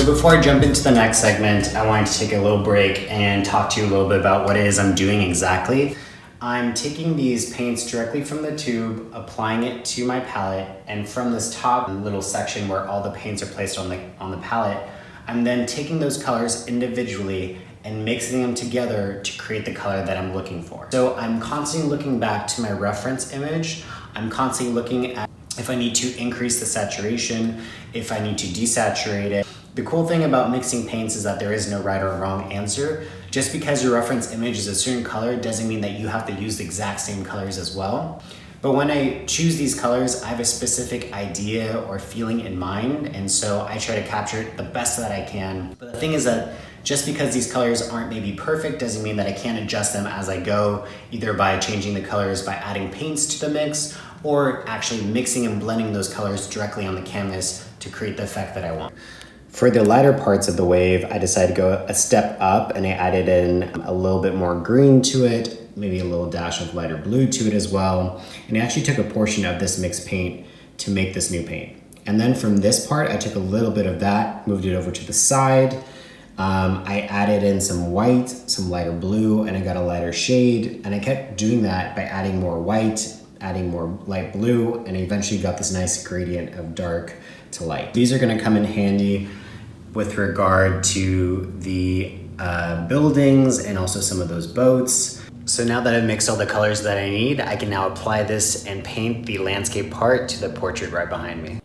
before I jump into the next segment, I wanted to take a little break and talk to you a little bit about what it is I'm doing exactly. I'm taking these paints directly from the tube, applying it to my palette, and from this top little section where all the paints are placed on the palette, I'm then taking those colors individually and mixing them together to create the color that I'm looking for. So I'm constantly looking back to my reference image. I'm constantly looking at if I need to increase the saturation, if I need to desaturate it. The cool thing about mixing paints is that there is no right or wrong answer. Just because your reference image is a certain color doesn't mean that you have to use the exact same colors as well. But when I choose these colors, I have a specific idea or feeling in mind, and so I try to capture it the best that I can. But the thing is that just because these colors aren't maybe perfect doesn't mean that I can't adjust them as I go, either by changing the colors by adding paints to the mix, or actually mixing and blending those colors directly on the canvas to create the effect that I want. For the lighter parts of the wave, I decided to go a step up and I added in a little bit more green to it, maybe a little dash of lighter blue to it as well. And I actually took a portion of this mixed paint to make this new paint. And then from this part, I took a little bit of that, moved it over to the side. I added in some white, some lighter blue, and I got a lighter shade. And I kept doing that by adding more white, adding more light blue, and eventually got this nice gradient of dark to light. These are gonna come in handy with regard to the buildings and also some of those boats. So now that I've mixed all the colors that I need, I can now apply this and paint the landscape part to the portrait right behind me.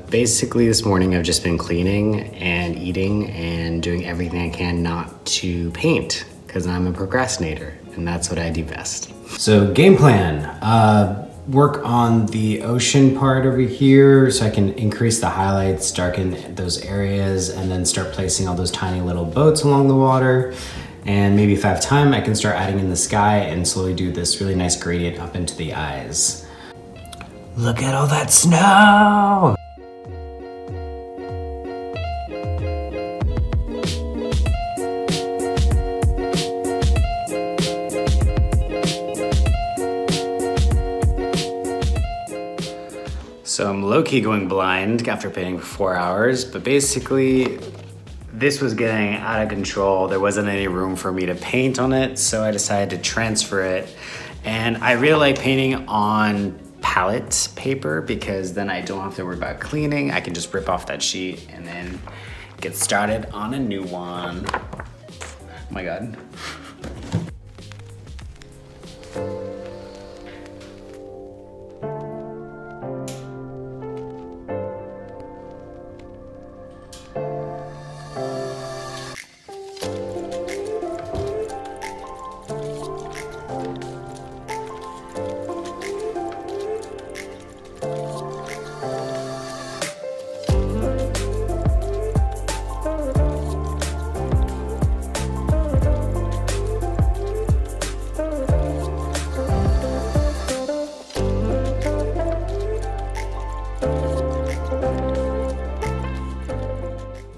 Basically this morning I've just been cleaning and eating and doing everything I can not to paint because I'm a procrastinator and that's what I do best. So game plan, work on the ocean part over here so I can increase the highlights, darken those areas, and then start placing all those tiny little boats along the water. And maybe if I have time, I can start adding in the sky and slowly do this really nice gradient up into the eyes. Look at all that snow! So I'm low-key going blind after painting for 4 hours, but basically this was getting out of control. There wasn't any room for me to paint on it, so I decided to transfer it. And I really like painting on palette paper because then I don't have to worry about cleaning. I can just rip off that sheet and then get started on a new one. Oh my God.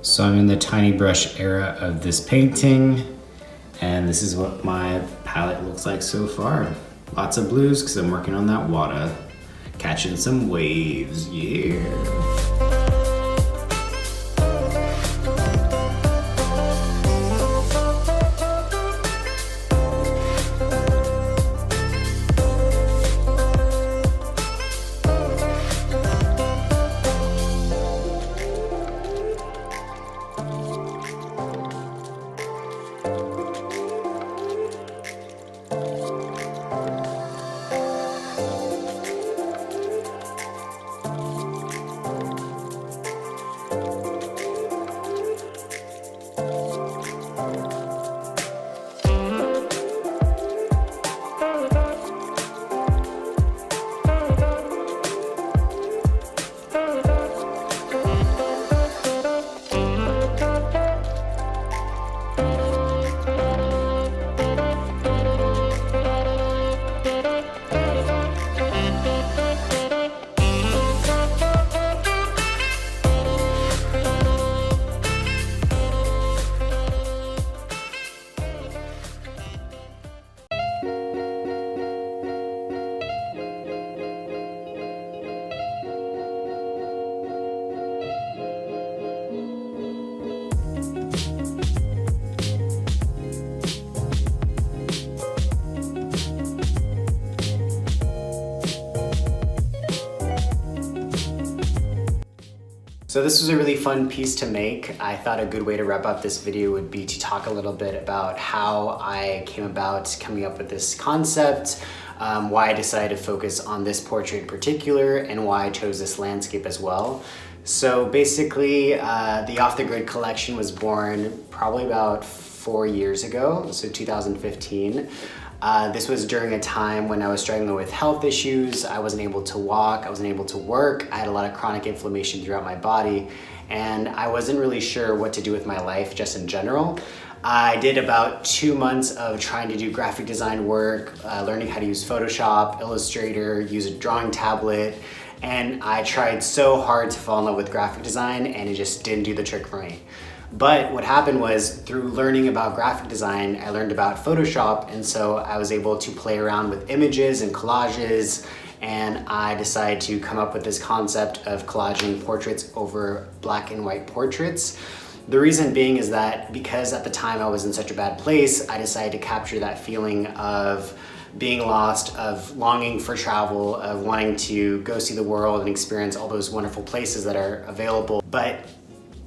So I'm in the tiny brush era of this painting, and this is what my palette looks like so far. Lots of blues because I'm working on that water, catching some waves, yeah. So this was a really fun piece to make. I thought a good way to wrap up this video would be to talk a little bit about how I came about coming up with this concept, why I decided to focus on this portrait in particular, and why I chose this landscape as well. So basically, the Off the Grid collection was born probably about 4 years ago, so 2015. This was during a time when I was struggling with health issues. I wasn't able to walk, I wasn't able to work. I had a lot of chronic inflammation throughout my body, and I wasn't really sure what to do with my life just in general. I did about 2 months of trying to do graphic design work, learning how to use Photoshop, Illustrator, use a drawing tablet, and I tried so hard to fall in love with graphic design, and it just didn't do the trick for me. But what happened was, through learning about graphic design, I learned about Photoshop, and so I was able to play around with images and collages, and I decided to come up with this concept of collaging portraits over black and white portraits. The reason being is that because at the time I was in such a bad place, I decided to capture that feeling of being lost, of longing for travel, of wanting to go see the world and experience all those wonderful places that are available. But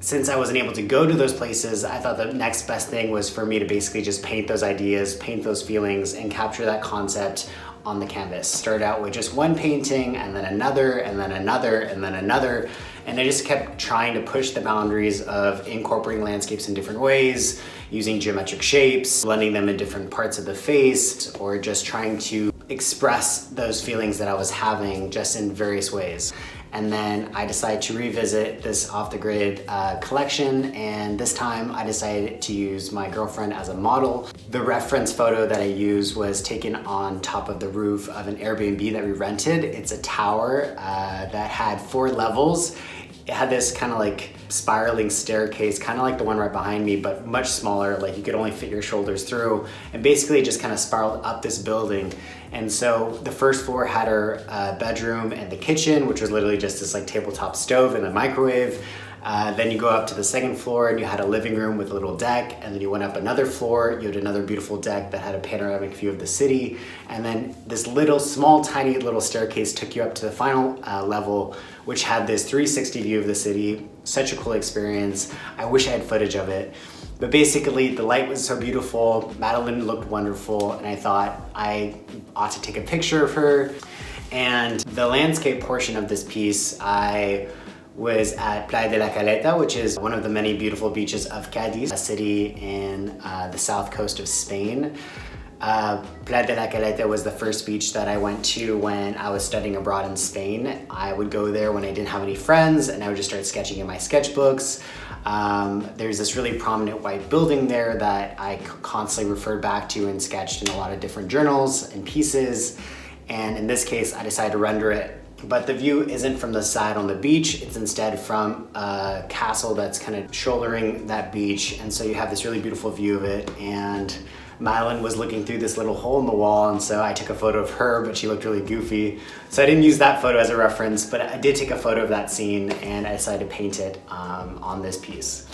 since I wasn't able to go to those places, I thought the next best thing was for me to basically just paint those ideas, paint those feelings, and capture that concept on the canvas. Started out with just one painting, and then another, and then another, and then another. And I just kept trying to push the boundaries of incorporating landscapes in different ways, using geometric shapes, blending them in different parts of the face, or just trying to express those feelings that I was having just in various ways. And then I decided to revisit this Off the Grid collection, and this time I decided to use my girlfriend as a model. The reference photo that I used was taken on top of the roof of an Airbnb that we rented. It's a tower that had 4 levels. It had this kind of like spiraling staircase, kind of like the one right behind me, but much smaller, like you could only fit your shoulders through, and basically just kind of spiraled up this building. And so the first floor had our bedroom and the kitchen, which was literally just this like tabletop stove and a microwave. Then you go up to the second floor and you had a living room with a little deck, and then you went up another floor, you had another beautiful deck that had a panoramic view of the city, and then this little small tiny little staircase took you up to the final level, which had this 360 view of the city. Such a cool experience. I wish I had footage of it. But basically the light was so beautiful, Madeline looked wonderful, and I thought I ought to take a picture of her. And the landscape portion of this piece, I was at Playa de la Caleta, which is one of the many beautiful beaches of Cadiz, a city in the south coast of Spain. Playa de la Caleta was the first beach that I went to when I was studying abroad in Spain. I would go there when I didn't have any friends, and I would just start sketching in my sketchbooks. There's this really prominent white building there that I constantly referred back to and sketched in a lot of different journals and pieces. And in this case, I decided to render it. But the view isn't from the side on the beach, it's instead from a castle that's kind of shouldering that beach. And so you have this really beautiful view of it. And Madeline was looking through this little hole in the wall, and so I took a photo of her, but she looked really goofy. So I didn't use that photo as a reference, but I did take a photo of that scene, and I decided to paint it on this piece.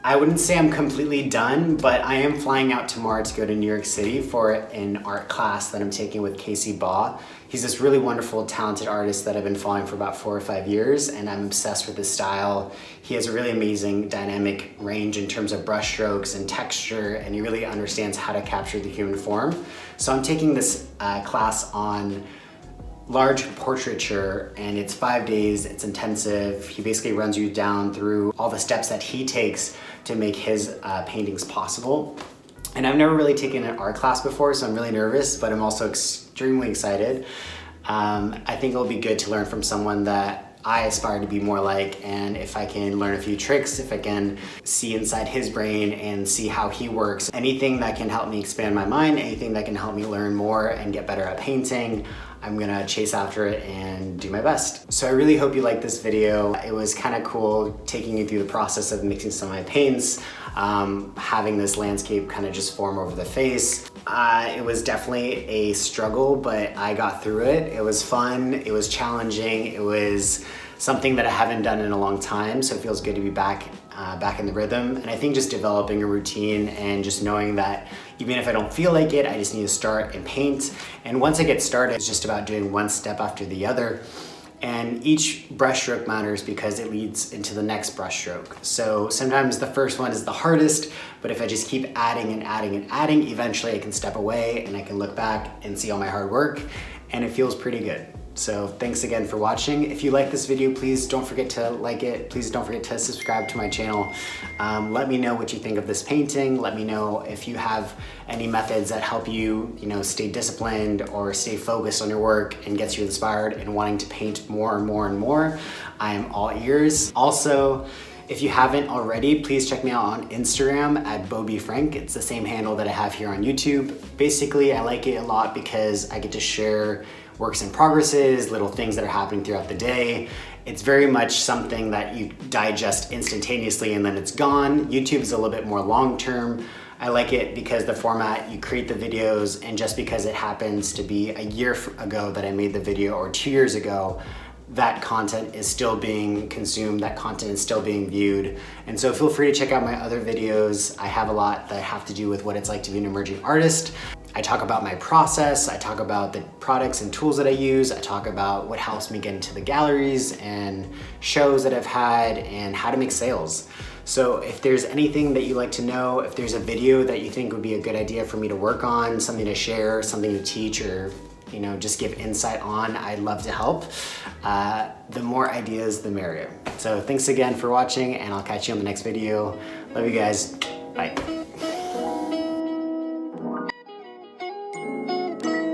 I wouldn't say I'm completely done, but I am flying out tomorrow to go to New York City for an art class that I'm taking with Beau. He's this really wonderful, talented artist that I've been following for about 4 or 5 years, and I'm obsessed with his style. He has a really amazing dynamic range in terms of brush strokes and texture, and he really understands how to capture the human form. So I'm taking this class on large portraiture, and it's 5 days, it's intensive. He basically runs you down through all the steps that he takes to make his paintings possible. And I've never really taken an art class before, so I'm really nervous, but I'm also extremely excited. I think it'll be good to learn from someone that I aspire to be more like, and if I can learn a few tricks, if I can see inside his brain and see how he works, anything that can help me expand my mind, anything that can help me learn more and get better at painting, I'm gonna chase after it and do my best. So I really hope you liked this video. It was kind of cool taking you through the process of mixing some of my paints, having this landscape kind of just form over the face. It was definitely a struggle, but I got through it. It was fun, it was challenging, it was something that I haven't done in a long time, so it feels good to be back in the rhythm. And I think just developing a routine and just knowing that even if I don't feel like it, I just need to start and paint. And once I get started, it's just about doing one step after the other. And each brushstroke matters because it leads into the next brushstroke. So sometimes the first one is the hardest, but if I just keep adding and adding and adding, eventually I can step away and I can look back and see all my hard work, and it feels pretty good. So thanks again for watching. If you like this video, please don't forget to like it. Please don't forget to subscribe to my channel. Let me know what you think of this painting. Let me know if you have any methods that help you, stay disciplined or stay focused on your work and gets you inspired and wanting to paint more and more and more. I am all ears. Also, if you haven't already, please check me out on Instagram at BeauxFrank. It's the same handle that I have here on YouTube. Basically, I like it a lot because I get to share works in progresses, little things that are happening throughout the day. It's very much something that you digest instantaneously and then it's gone. YouTube is a little bit more long-term. I like it because the format, you create the videos, and just because it happens to be a year ago that I made the video or 2 years ago, that content is still being consumed, that content is still being viewed. And so feel free to check out my other videos. I have a lot that have to do with what it's like to be an emerging artist. I talk about my process, I talk about the products and tools that I use, I talk about what helps me get into the galleries and shows that I've had and how to make sales. So if there's anything that you'd like to know, if there's a video that you think would be a good idea for me to work on, something to share, something to teach, or just give insight on, I'd love to help. The more ideas, the merrier. So thanks again for watching, and I'll catch you on the next video. Love you guys, bye.